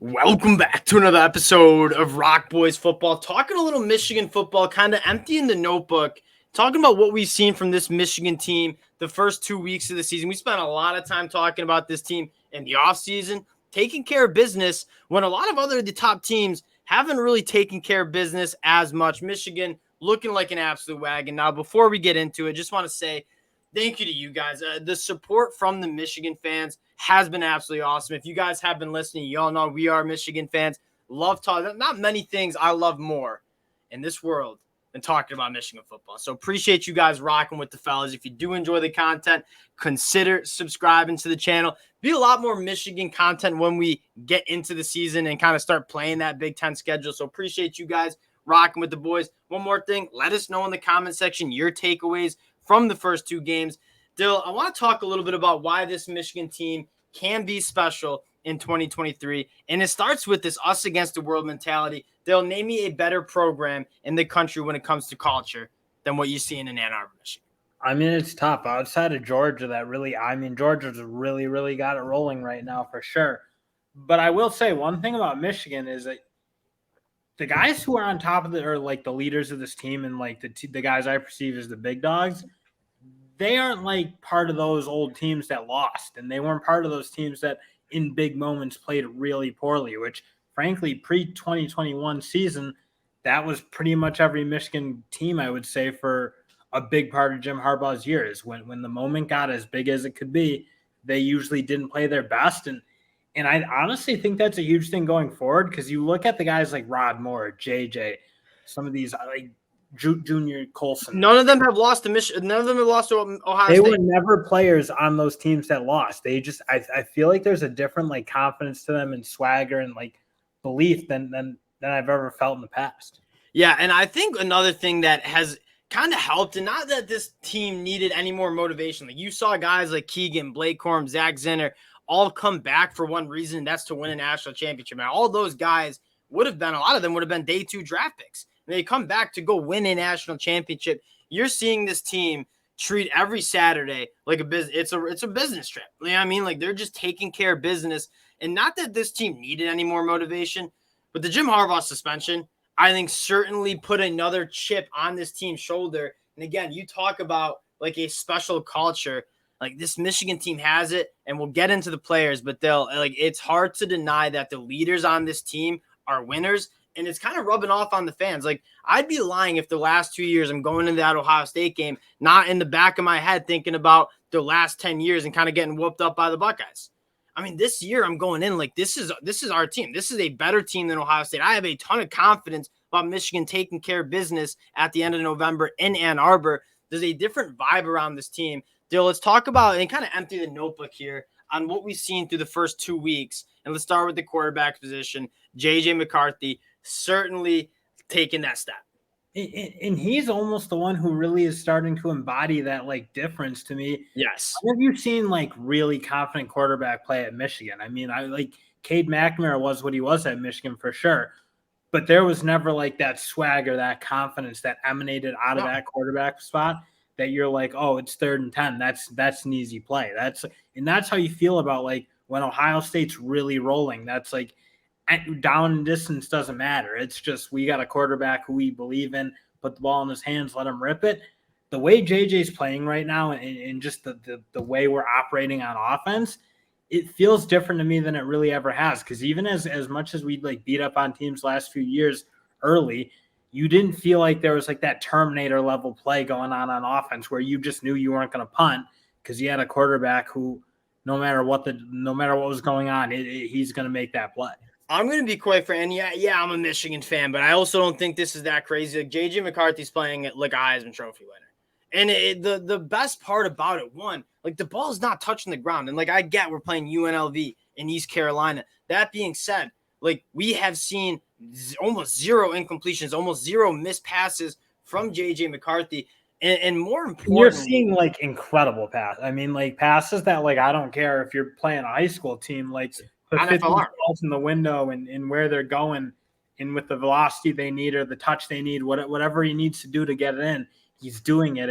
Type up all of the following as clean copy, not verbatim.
Welcome back to another episode of Rock Boys Football. Talking a little Michigan football, kind of emptying the notebook, talking about what we've seen from this Michigan team the first 2 weeks of the season. We spent a lot of time talking about this team in the offseason, taking care of business when a lot of the top teams haven't really taken care of business as much. Michigan looking like an absolute wagon. Now, before we get into it, just want to say thank you to you guys. The support from the Michigan fans has been absolutely awesome. If you guys have been listening, you all know we are Michigan fans. Love talking. Not many things I love more in this world than talking about Michigan football. So appreciate you guys rocking with the fellas. If you do enjoy the content, consider subscribing to the channel. Be a lot more Michigan content when we get into the season and kind of start playing that Big Ten schedule. So appreciate you guys rocking with the boys. One more thing, let us know in the comment section your takeaways from the first two games. Dill, I want to talk a little bit about why this Michigan team can be special in 2023. And it starts with this us against the world mentality. They'll name me a better program in the country when it comes to culture than what you see in Ann Arbor, Michigan. I mean, it's tough. Outside of Georgia, Georgia's really got it rolling right now for sure. But I will say one thing about Michigan is that the guys who are on top of are like the leaders of this team and like the guys I perceive as the big dogs, they aren't like part of those old teams that lost, and they weren't part of those teams that in big moments played really poorly, which frankly pre-2021 season, that was pretty much every Michigan team, I would say, for a big part of Jim Harbaugh's years. When the moment got as big as it could be, they usually didn't play their best. And I honestly think that's a huge thing going forward, because you look at the guys like Rod Moore, JJ, some of these like Junior Colson. None of them have lost to Michigan. None of them have lost to Ohio They State. were never players on those teams that lost. They just, I feel like there's a different like confidence to them and swagger and like belief than I've ever felt in the past. Yeah, and I think another thing that has kind of helped, and not that this team needed any more motivation. Like you saw guys like Keegan, Blake Corum, Zach Zinner all come back for one reason, that's to win a national championship. And all those guys a lot of them would have been day 2 draft picks. And they come back to go win a national championship. You're seeing this team treat every Saturday like a business. It's a business trip. You know what I mean? Like they're just taking care of business. And not that this team needed any more motivation, but the Jim Harbaugh suspension, I think, certainly put another chip on this team's shoulder. And again, you talk about like a special culture. Like this Michigan team has it, and we'll get into the players, but it's hard to deny that the leaders on this team are winners, and it's kind of rubbing off on the fans. Like I'd be lying if the last 2 years I'm going into that Ohio State game, not in the back of my head thinking about the last 10 years and kind of getting whooped up by the Buckeyes. I mean, this year I'm going in like this is our team. This is a better team than Ohio State. I have a ton of confidence about Michigan taking care of business at the end of November in Ann Arbor. There's a different vibe around this team. Dill, let's talk about and kind of empty the notebook here on what we've seen through the first 2 weeks. And let's start with the quarterback position. JJ McCarthy certainly taking that step. And he's almost the one who really is starting to embody that like difference to me. Yes. Have you seen like really confident quarterback play at Michigan? I mean, I like Cade McNamara was what he was at Michigan for sure, but there was never like that swagger, that confidence that emanated out of that quarterback spot that you're like, oh, it's 3rd and 10. That's an easy play. That's how you feel about like when Ohio State's really rolling. That's like down and distance doesn't matter. It's just we got a quarterback who we believe in, put the ball in his hands, let him rip it. The way JJ's playing right now and just the way we're operating on offense, it feels different to me than it really ever has. Because even as much as we like beat up on teams last few years early, you didn't feel like there was like that Terminator level play going on offense where you just knew you weren't going to punt because you had a quarterback who no matter what was going on, he's going to make that play. I'm going to be quite frank. Yeah, I'm a Michigan fan, but I also don't think this is that crazy. Like JJ McCarthy's playing like a Heisman Trophy winner. And the best part about it, one, like the ball's not touching the ground. And like I get we're playing UNLV in East Carolina. That being said, like we have seen almost 0 incompletions, almost 0 missed passes from JJ McCarthy. And more importantly, you're seeing like incredible passes. I mean, like passes that like I don't care if you're playing a high school team, like the 50 balls in the window and where they're going and with the velocity they need or the touch they need, whatever he needs to do to get it in, he's doing it.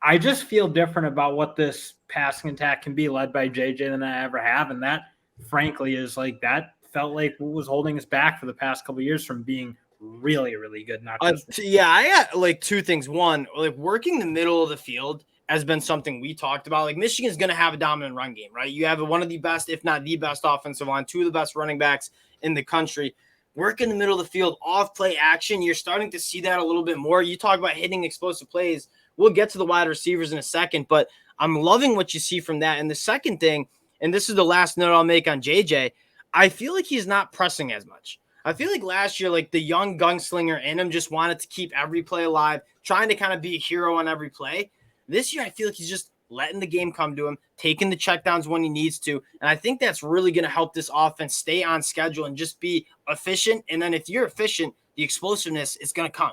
I just feel different about what this passing attack can be led by JJ than I ever have. And that frankly is like that felt like was holding us back for the past couple of years from being really, really good. Not just yeah, I got like two things. One, like working the middle of the field has been something we talked about. Like Michigan's going to have a dominant run game, right? You have one of the best, if not the best offensive line, two of the best running backs in the country. Work in the middle of the field, off play action. You're starting to see that a little bit more. You talk about hitting explosive plays. We'll get to the wide receivers in a second, but I'm loving what you see from that. And the second thing, and this is the last note I'll make on JJ, I feel like he's not pressing as much. I feel like last year, like the young gunslinger in him just wanted to keep every play alive, trying to kind of be a hero on every play. This year, I feel like he's just letting the game come to him, taking the checkdowns when he needs to. And I think that's really going to help this offense stay on schedule and just be efficient. And then if you're efficient, the explosiveness is going to come.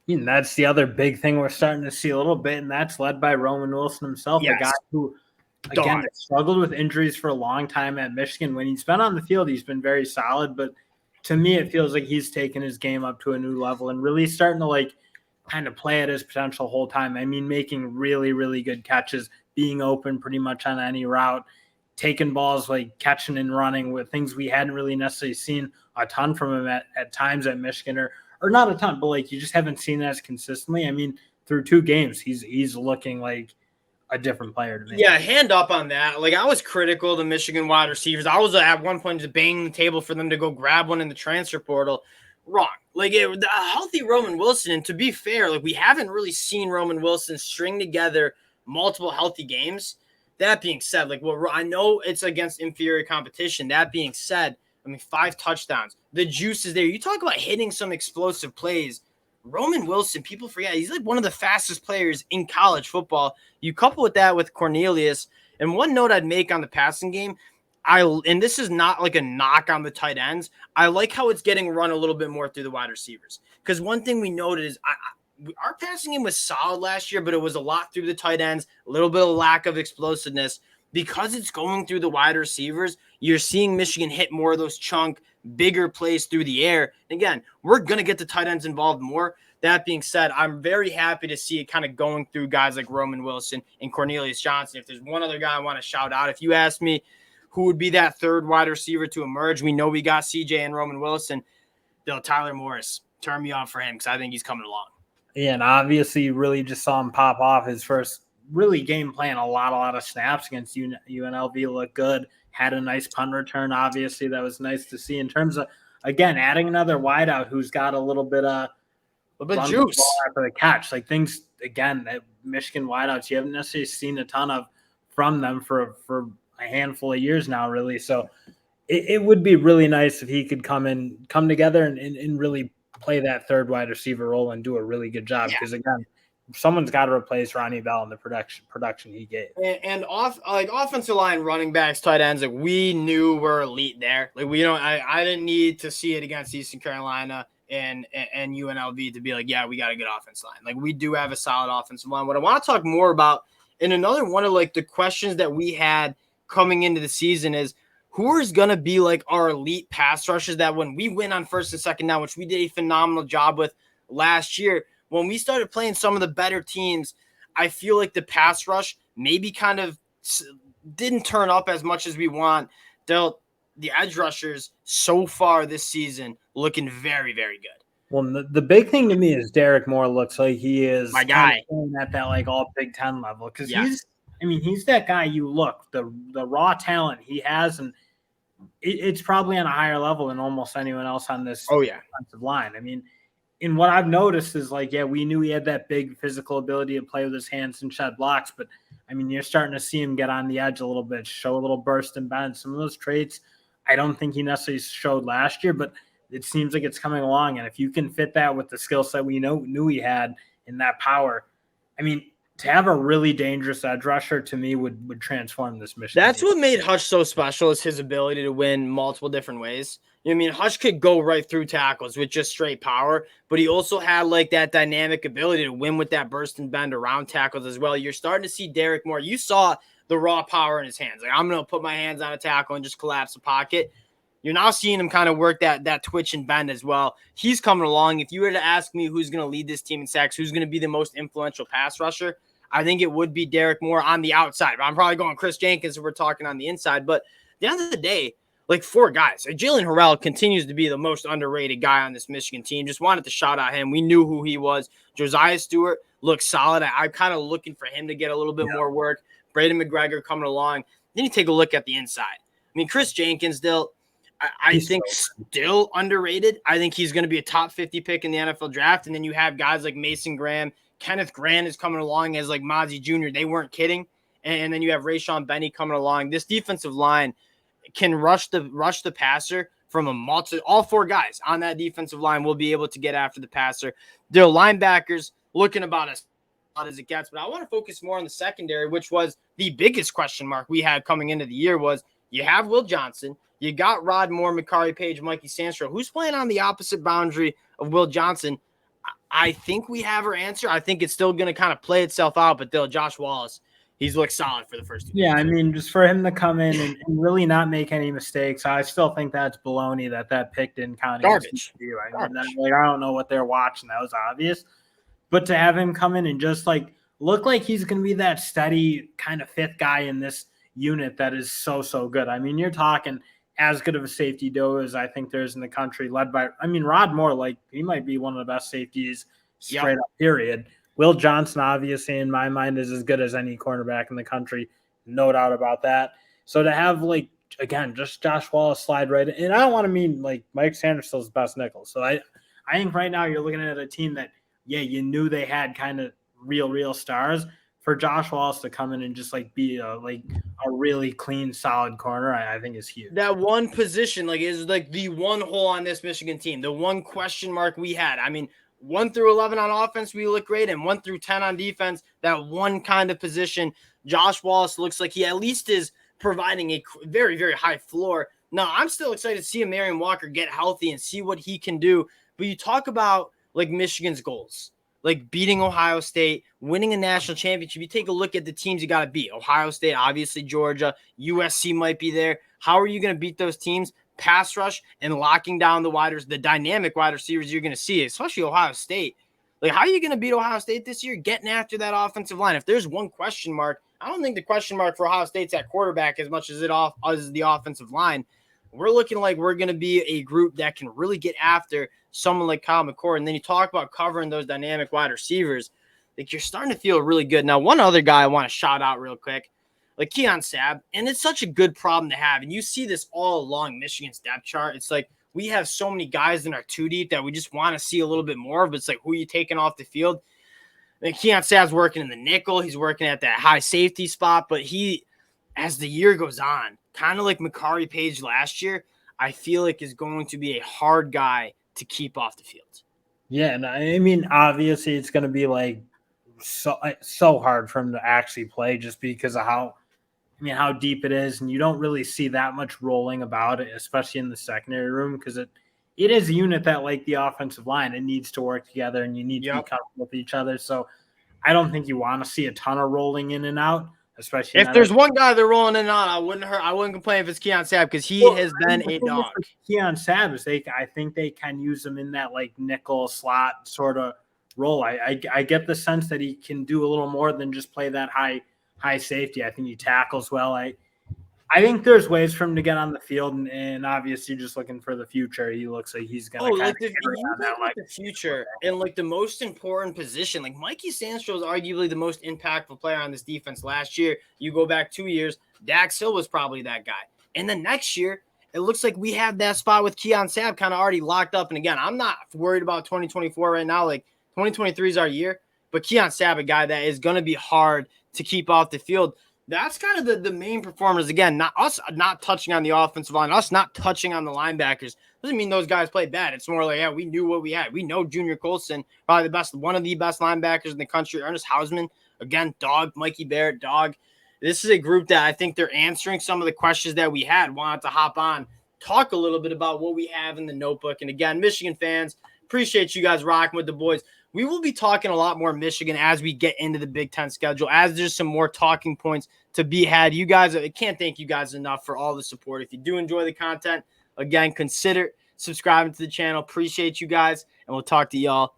And that's the other big thing we're starting to see a little bit, and that's led by Roman Wilson himself, a guy who, again, struggled with injuries for a long time at Michigan. When he's been on the field, he's been very solid, but to me, it feels like he's taken his game up to a new level and really starting to like kind of play at his potential whole time. I mean, making really, really good catches, being open pretty much on any route, taking balls, like catching and running with things we hadn't really necessarily seen a ton from him at times at Michigan, or not a ton, but like you just haven't seen that as consistently. I mean, through 2 games, he's looking like a different player to me. Yeah, hand up on that. Like I was critical of the Michigan wide receivers. I was at one point just banging the table for them to go grab one in the transfer portal. Wrong. Like a healthy Roman Wilson, and to be fair, like we haven't really seen Roman Wilson string together multiple healthy games. That being said, like well, I know it's against inferior competition. That being said, I mean 5 touchdowns. The juice is there. You talk about hitting some explosive plays. Roman Wilson, people forget, he's like one of the fastest players in college football. You couple with that with Cornelius, and one note I'd make on the passing game, and this is not like a knock on the tight ends, I like how it's getting run a little bit more through the wide receivers. Because one thing we noted is our passing game was solid last year, but it was a lot through the tight ends, a little bit of lack of explosiveness. Because it's going through the wide receivers, you're seeing Michigan hit more of those chunk, bigger plays through the air. And again, we're going to get the tight ends involved more. That being said, I'm very happy to see it kind of going through guys like Roman Wilson and Cornelius Johnson. If there's one other guy I want to shout out, if you ask me who would be that third wide receiver to emerge, we know we got CJ and Roman Wilson. Tyler Morris, turn me on for him because I think he's coming along. Yeah, and obviously you really just saw him pop off his first really game playing a lot of snaps against UNLV. Looked good, had a nice punt return. Obviously, that was nice to see in terms of, again, adding another wideout who's got a little bit of juice after the catch. Like things, again, that Michigan wideouts, you haven't necessarily seen a ton of from them for a handful of years now, really. So it would be really nice if he could come together and really play that third wide receiver role and do a really good job. Because again, someone's got to replace Ronnie Bell in the production he gave. And offensive line, running backs, tight ends, like we knew were elite there. Like we don't. I didn't need to see it against Eastern Carolina and UNLV to be like, yeah, we got a good offensive line. Like we do have a solid offensive line. What I want to talk more about, and another one of like the questions that we had coming into the season is who is going to be like our elite pass rushers that when we win on first and second down, which we did a phenomenal job with last year. When we started playing some of the better teams, I feel like the pass rush maybe kind of didn't turn up as much as we want. The edge rushers so far this season looking very, very good. Well, the big thing to me is Derek Moore looks like he is my guy at that like all Big Ten level because he's that guy. You look the raw talent he has, and it's probably on a higher level than almost anyone else on this defensive line. I mean. And what I've noticed is we knew he had that big physical ability to play with his hands and shed blocks, but I mean, you're starting to see him get on the edge a little bit, show a little burst and bend. Some of those traits, I don't think he necessarily showed last year, but it seems like it's coming along. And if you can fit that with the skill set we knew he had in that power, I mean, to have a really dangerous edge rusher to me would transform this mission. That's what made Hutch so special is his ability to win multiple different ways. You know what I mean? Hutch could go right through tackles with just straight power, but he also had like that dynamic ability to win with that burst and bend around tackles as well. You're starting to see Derek Moore. You saw the raw power in his hands. Like I'm going to put my hands on a tackle and just collapse the pocket. You're now seeing him kind of work that twitch and bend as well. He's coming along. If you were to ask me who's going to lead this team in sacks, who's going to be the most influential pass rusher, I think it would be Derek Moore on the outside. I'm probably going Chris Jenkins if we're talking on the inside. But at the end of the day, like 4 guys. Like Jalen Harrell continues to be the most underrated guy on this Michigan team. Just wanted to shout out him. We knew who he was. Josiah Stewart looks solid. I'm kind of looking for him to get a little bit more work. Braden McGregor coming along. Then you take a look at the inside. I mean, Chris Jenkins, I think still underrated. I think he's going to be a top 50 pick in the NFL draft. And then you have guys like Mason Graham. Kenneth Grant is coming along as like Mozzie Jr. They weren't kidding. And then you have Rayshon Benny coming along. This defensive line can rush the passer from all 4 guys on that defensive line will be able to get after the passer. Their linebackers looking about as hot as it gets, but I want to focus more on the secondary, which was the biggest question mark we had coming into the year. Was you have Will Johnson, you got Rod Moore, Makari Page, Mikey Sandstrom. Who's playing on the opposite boundary of Will Johnson? I think we have our answer. I think it's still going to kind of play itself out, but Josh Wallace, he's looked solid for the first 2 Yeah, I mean, just for him to come in and really not make any mistakes, I still think that's baloney that pick didn't count. Garbage. I don't know what they're watching. That was obvious. But to have him come in and just like look like he's going to be that steady kind of 5th guy in this unit that is so good. I mean, you're talking as good of a safety duo as I think there's in the country, led by, I mean, Rod Moore, like he might be one of the best safeties straight up, period. Will Johnson, obviously, in my mind, is as good as any cornerback in the country. No doubt about that. So to have, like, again, just Josh Wallace slide right in. And I don't want to mean, like, Mike Sanderson's best nickel. So I think right now you're looking at a team that, yeah, you knew they had kind of real stars. For Josh Wallace to come in and just, like, be a really clean, solid corner, I think is huge. That one position, like, is, like, the one hole on this Michigan team. The one question mark we had. I mean, 1 through 11 on offense, we look great, and 1 through 10 on defense, that one kind of position, Josh Wallace looks like he at least is providing a very, very high floor. Now, I'm still excited to see Marion Walker get healthy and see what he can do. But you talk about, like, Michigan's goals, like beating Ohio State, winning a national championship. You take a look at the teams you got to beat. Ohio State, obviously Georgia, USC might be there. How are you going to beat those teams? Pass rush and locking down the dynamic wide receivers you're going to see, especially Ohio State. Like, how are you going to beat Ohio State this year? Getting after that offensive line. If there's one question mark, I don't think the question mark for Ohio State's at quarterback as much as as the offensive line. We're looking like we're going to be a group that can really get after someone like Kyle McCord. And then you talk about covering those dynamic wide receivers. Like, you're starting to feel really good. Now, one other guy I want to shout out real quick, like Keon Sabb, and it's such a good problem to have. And you see this all along Michigan's depth chart. It's like we have so many guys in our 2 deep that we just want to see a little bit more of. It's like, who are you taking off the field? And Keon Sabb's working in the nickel. He's working at that high safety spot. But he, as the year goes on, kind of like Makari Page last year, I feel like is going to be a hard guy to keep off the field. Yeah, and I mean, obviously it's going to be like so hard for him to actually play just because of how deep it is, and you don't really see that much rolling about it, especially in the secondary room, because it is a unit that, like the offensive line, it needs to work together, and you need to be comfortable with each other. So I don't think you want to see a ton of rolling in and out, especially if there's one guy they're rolling in and out. I wouldn't complain if it's Keon Sabb, because he has been a dog. Keon Sabb is I think they can use him in that like nickel slot sort of role. I get the sense that he can do a little more than just play that high safety. I think he tackles well. I think there's ways for him to get on the field, and obviously just looking for the future. He looks like he's going to the future and like the most important position. Like Mikey Sandstrom is arguably the most impactful player on this defense last year. You go back 2 years, Dax Hill was probably that guy. And then next year, it looks like we have that spot with Keon Sabb kind of already locked up. And again, I'm not worried about 2024 right now. Like 2023 is our year, but Keon Sabb, a guy that is going to be hard to keep off the field. That's kind of the main performers. Again, not us not touching on the offensive line, us not touching on the linebackers. Doesn't mean those guys played bad. It's more like, yeah, we knew what we had. We know Junior Colson, probably one of the best linebackers in the country. Ernest Hausman, again, dog. Mikey Barrett, dog. This is a group that I think they're answering some of the questions that we had. Wanted to hop on, talk a little bit about what we have in the notebook. And again, Michigan fans, appreciate you guys rocking with the boys. We will be talking a lot more Michigan as we get into the Big Ten schedule, as there's some more talking points to be had. You guys, I can't thank you guys enough for all the support. If you do enjoy the content, again, consider subscribing to the channel. Appreciate you guys, and we'll talk to y'all